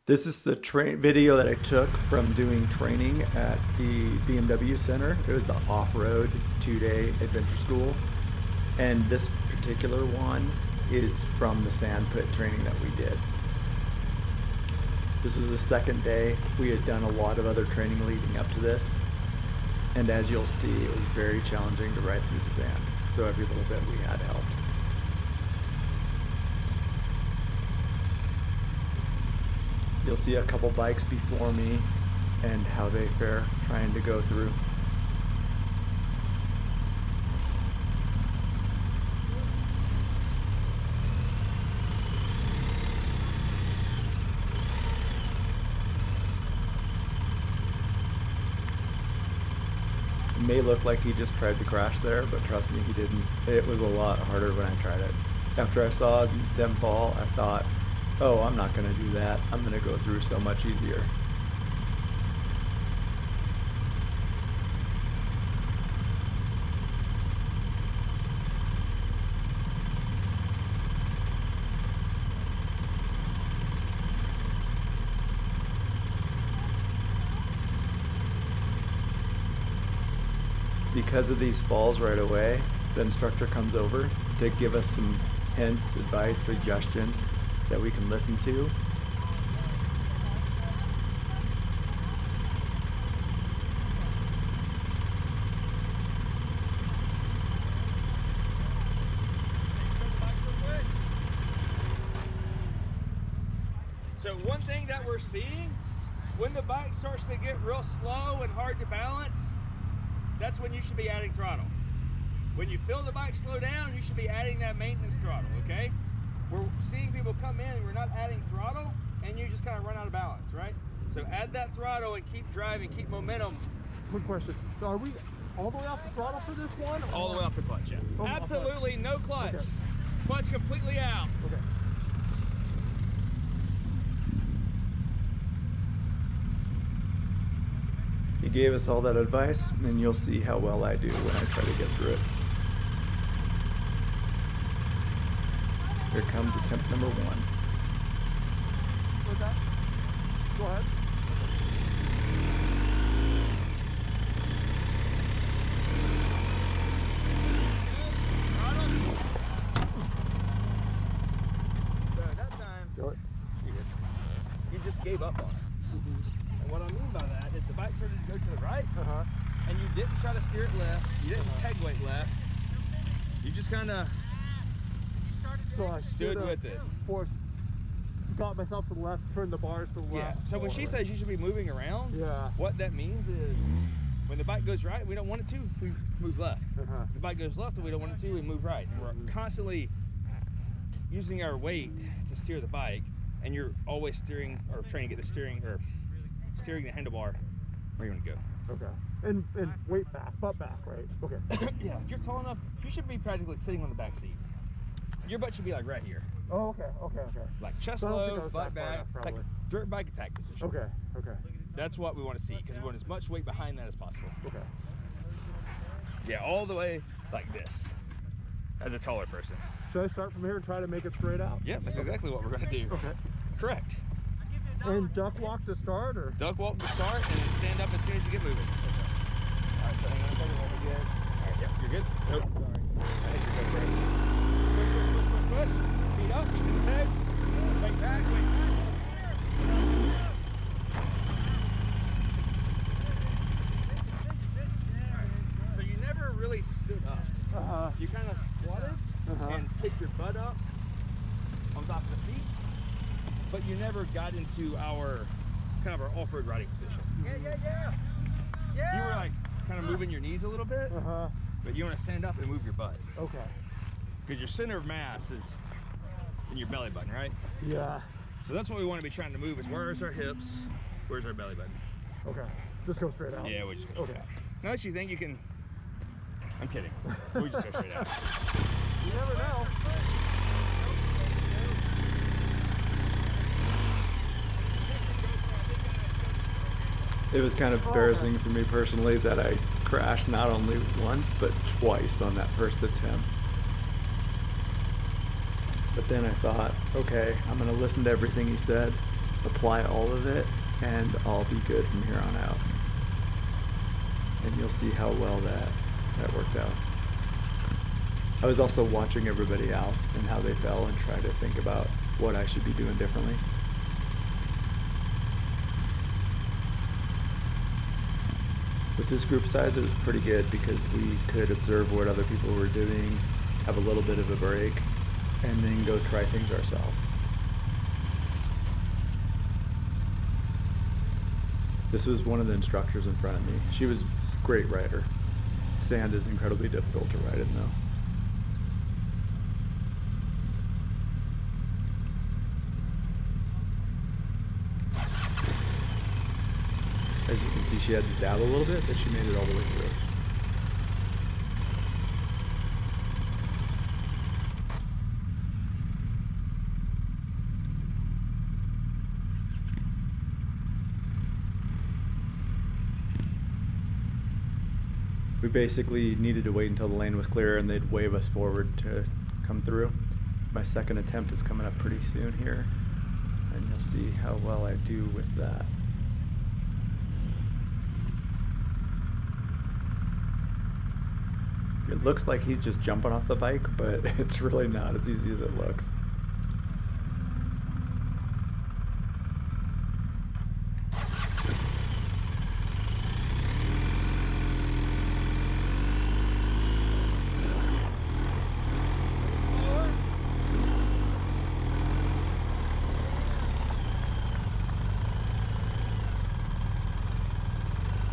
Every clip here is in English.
This is the video that I took from doing training at the BMW Center. It was the off-road 2-day adventure school. And this particular one is from the sand pit training that we did. This was the second day. We had done a lot of other training leading up to this. And as you'll see, it was very challenging to ride through the sand. So every little bit we had helped. You'll see a couple bikes before me and how they fare trying to go through. It may look like he just tried to crash there, but trust me, he didn't. It was a lot harder when I tried it. After I saw them fall, I thought, oh, I'm not going to do that. I'm going to go through so much easier. Because of these falls right away, the instructor comes over to give us some hints, advice, suggestions that we can listen to. So one thing that we're seeing, when the bike starts to get real slow and hard to balance, that's when you should be adding throttle. When you feel the bike slow down, you should be adding that maintenance throttle, okay? We're seeing people come in and we're not adding throttle and you just kind of run out of balance, right? So add that throttle and keep driving, keep momentum. Quick question. So are we all the way off the throttle for this one? All the way off the clutch, yeah. Oh, absolutely no clutch. Okay. Clutch completely out. Okay. He gave us all that advice, and you'll see how well I do when I try to get through it. Here comes attempt number 1. Okay. Go ahead. That time, you just gave up on it. And what I mean by that is the bike started to go to the right, and you didn't try to steer it left, you didn't peg weight left, you just kind of stood with it. Got myself to the left, turned the bars to the left. Yeah, so when she says you should be moving around, what that means is when the bike goes right, we don't want it to, we move left. If the bike goes left and we don't want it to, we move right. And we're constantly using our weight to steer the bike, and you're always steering or trying to get the steering the handlebar where you want to go. Okay. And weight back, butt back, right? Okay. Yeah, if you're tall enough, you should be practically sitting on the back seat. Your butt should be like right here. Oh, okay. Like chest low, butt back, like dirt bike attack position. Okay. That's what we want to see, because we want as much weight behind that as possible. Okay. Yeah, all the way like this, as a taller person. Should I start from here and try to make it straight out? Yeah, that's exactly what we're going to do. Okay. Correct. And duck walk to start, or? Duck walk to start, and then stand up as soon as you get moving. Okay. All right, so hang on a second while we get. All right, yep, you're good. Nope. Sorry. I think you're good, bro. Push. Feet up, feet to the pegs. Wait back. So you never really stood up. You kind of squatted and picked your butt up on top of the seat, but you never got into our kind of our off-road riding position. Yeah. You were like kind of moving your knees a little bit, but you want to stand up and move your butt. Okay. Because your center of mass is in your belly button, right? Yeah. So that's what we want to be trying to move, is where's our hips, where's our belly button. Okay. Just go straight out. Yeah, we just go straight out. Unless you think you can, I'm kidding. We just go straight out. You never know. It was kind of embarrassing for me personally that I crashed not only once, but twice on that first attempt. But then I thought, okay, I'm going to listen to everything he said. apply all of it, and I'll be good from here on out. And you'll see how well that worked out. I was also watching everybody else and how they fell and try to think about what I should be doing differently. With this group size, it was pretty good because we could observe what other people were doing, have a little bit of a break, and then go try things ourselves. This was one of the instructors in front of me. She was a great rider. Sand is incredibly difficult to ride in though. As you can see, she had to dab a little bit, but she made it all the way through. We basically needed to wait until the lane was clear and they'd wave us forward to come through. My second attempt is coming up pretty soon here, and you'll see how well I do with that. It looks like he's just jumping off the bike, but it's really not as easy as it looks.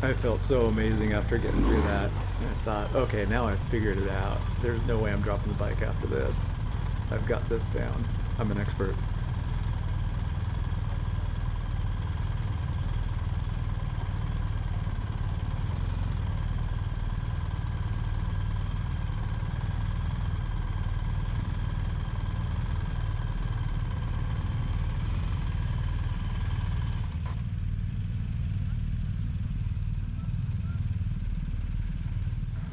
I felt so amazing after getting through that. I thought, okay, now I've figured it out. There's no way I'm dropping the bike after this. I've got this down. I'm an expert.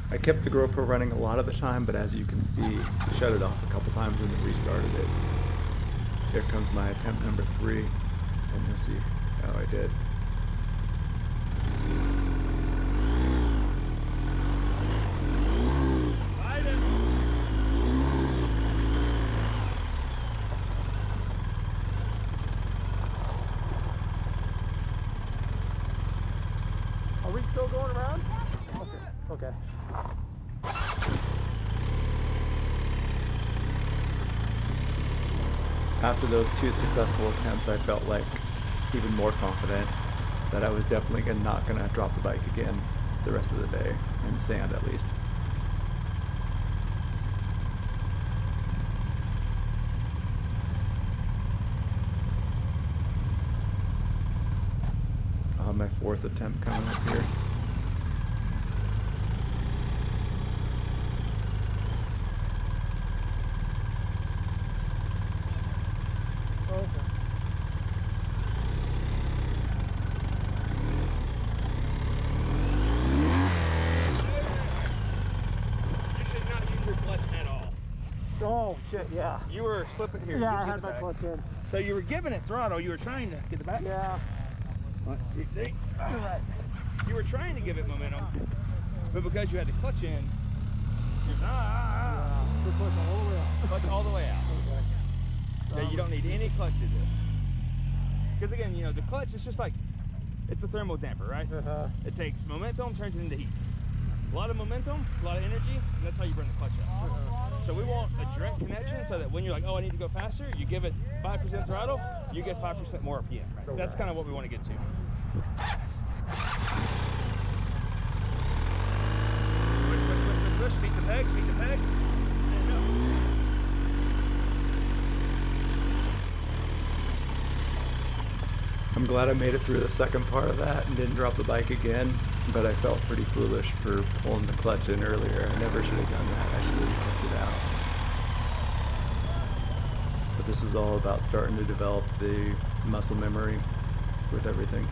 I kept the GoPro running a lot of the time, but as you can see, I shut it off a couple times and then restarted it. Here comes my attempt number 3, and you'll see how I did. Are we still going around? Okay. After those 2 successful attempts, I felt like even more confident that I was definitely not going to drop the bike again the rest of the day, in sand at least. I'll have my 4th attempt coming up here. Oh shit, yeah. You were slipping here. Yeah, I had my clutch in. So you were giving it throttle. You were trying to get the back. Yeah. 1, 2, 3. All right. You were trying to give it momentum, but because you had the clutch in, you're Yeah. Good clutch all the way out. clutch all the way out. Okay. Yeah, you don't need any clutch to this. Because again, you know, the clutch is just like, it's a thermal damper, right? It takes momentum, turns it into heat. A lot of momentum, a lot of energy, and that's how you burn the clutch out. So we want a direct connection so that when you're like, oh, I need to go faster, you give it 5% throttle, you get 5% more RPM. Right? That's kind of what we want to get to. Push, push, push, push, push. Speed the pegs, speed the pegs. There you go. I'm glad I made it through the second part of that and didn't drop the bike again, but I felt pretty foolish for pulling the clutch in earlier. I never should have done that. I should have just kept it out. But this is all about starting to develop the muscle memory with everything.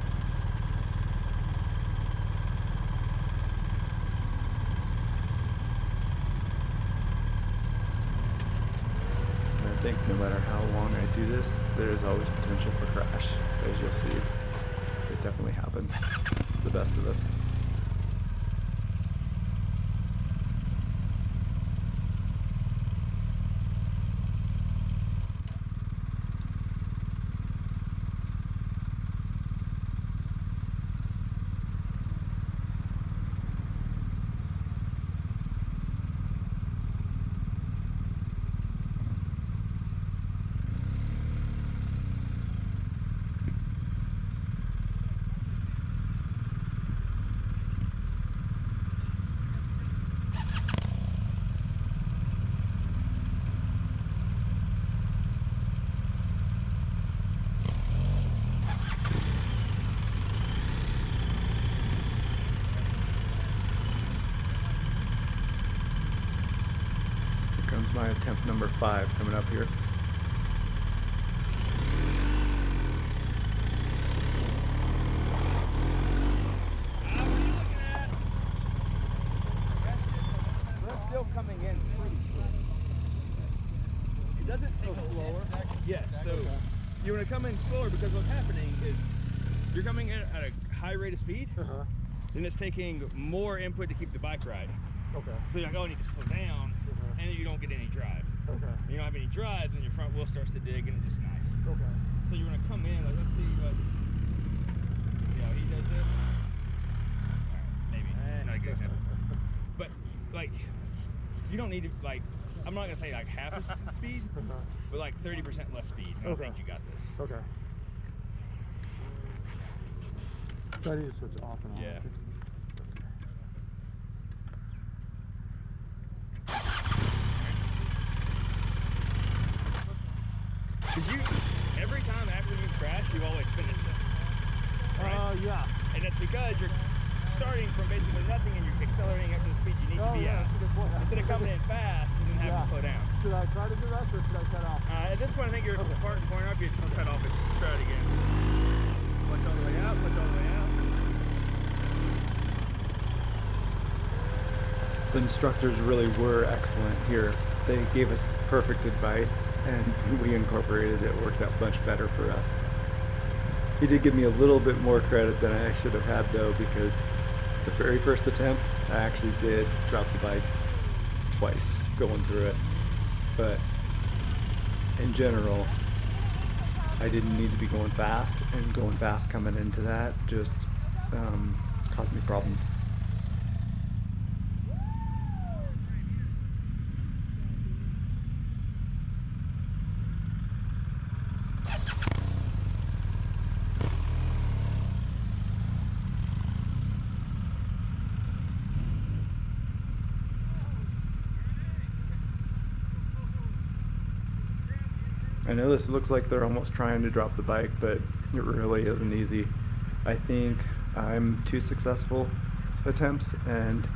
I think no matter how long I do this, there's always potential for crash. As you'll see, it definitely happens. The best of us. Comes my attempt number 5 coming up here. That's still coming in pretty quick. It doesn't take slower. Yes, so you want to come in slower because what's happening is you're coming in at a high rate of speed, then it's taking more input to keep the bike riding. Okay. So you're like, oh, I need to slow down, and then you don't get any drive. Okay. You don't have any drive, then your front wheel starts to dig, and it's just nice. Okay. So you want to come in, like, let's see how he does this. All right, maybe not a good example, but like, you don't need to, like, I'm not gonna say like half as speed, but like 30% less speed. And I think you got this. Okay. So I need to switch off and on. Yeah. Because every time after you crash, you always finish it. Right? Yeah. And that's because you're starting from basically nothing and you're accelerating up to the speed you need to be at. That's a good point. Instead of coming in fast and then having to slow down. Should I try to do that or should I cut off? At this point, I think you're part and corner up, you cut off and start again. Clutch all the way out, clutch all the way out. The instructors really were excellent here. They gave us perfect advice and we incorporated it. It worked out much better for us. He did give me a little bit more credit than I should have had though, because the very first attempt I actually did drop the bike twice going through it. But in general, I didn't need to be going fast, and going fast coming into that just caused me problems. I know this looks like they're almost trying to drop the bike, but it really isn't easy. I think I'm 2 successful attempts and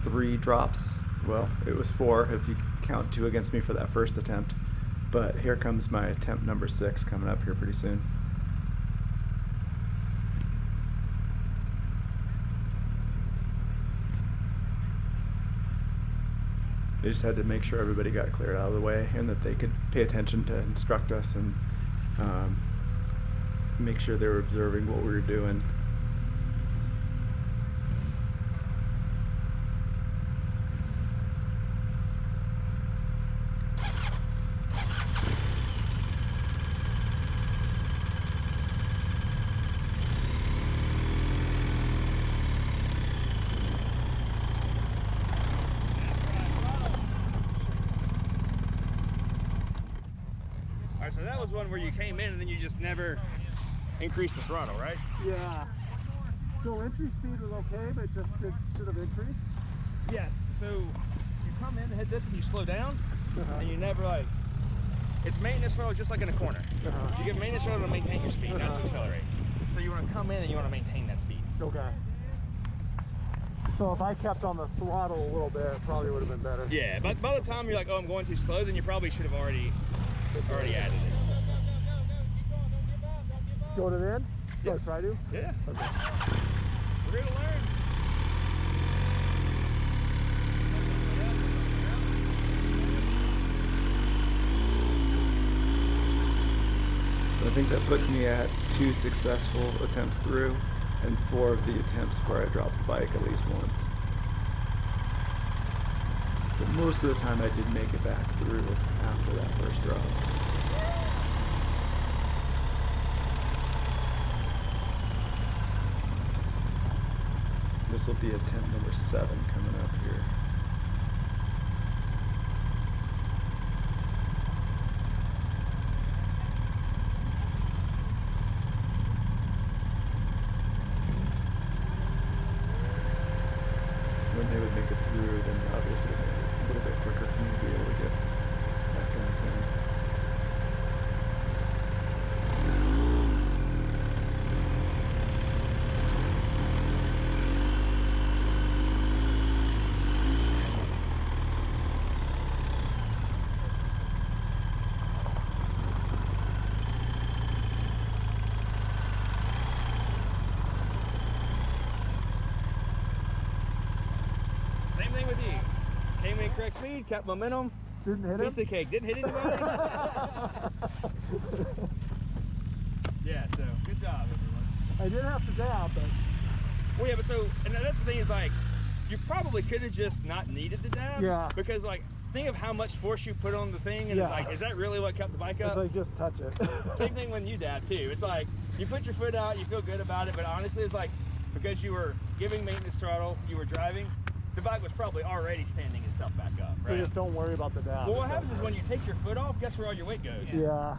3 drops. Well, it was 4 if you count 2 against me for that first attempt. But here comes my attempt number 6 coming up here pretty soon. They just had to make sure everybody got cleared out of the way and that they could pay attention to instruct us and make sure they were observing what we were doing. So that was one where you came in and then you just never increased the throttle, right? Yeah. So entry speed was okay, but just it should have increased? Yes. So you come in and hit this and you slow down, and you never like, it's maintenance throttle just like in a corner. You get maintenance throttle to maintain your speed, not to accelerate. So you want to come in and you want to maintain that speed. Okay. So if I kept on the throttle a little bit, it probably would have been better. Yeah, but by the time you're like, oh, I'm going too slow, then you probably should have already added it. Go to the end? Yeah. Try to? Yeah. Okay. We're here to learn. So I think that puts me at 2 successful attempts through and 4 of the attempts where I dropped the bike at least once. But most of the time I did make it back through after that first drop. This will be attempt number 7 coming up here. When they would make it through, then obviously it would be a little bit quicker for me to be able to get back in the sand. Same thing with you. Came in correct speed, kept momentum. Didn't hit Piece him? of cake. Didn't hit anybody. Yeah, so good job, everyone. I did have to dab, but Well, yeah, but so, and that's the thing is like, you probably could have just not needed the dab. Yeah. Because like, think of how much force you put on the thing, and Yeah. it's like, is that really what kept the bike it's up? like just touch it. Same thing when you dab too. It's like, you put your foot out, you feel good about it, but honestly, it's like, because you were giving maintenance throttle, you were driving, the bike was probably already standing itself back up, So right? just don't worry about the dab. Well, what happens is when you take your foot off, guess where all your weight goes? Yeah.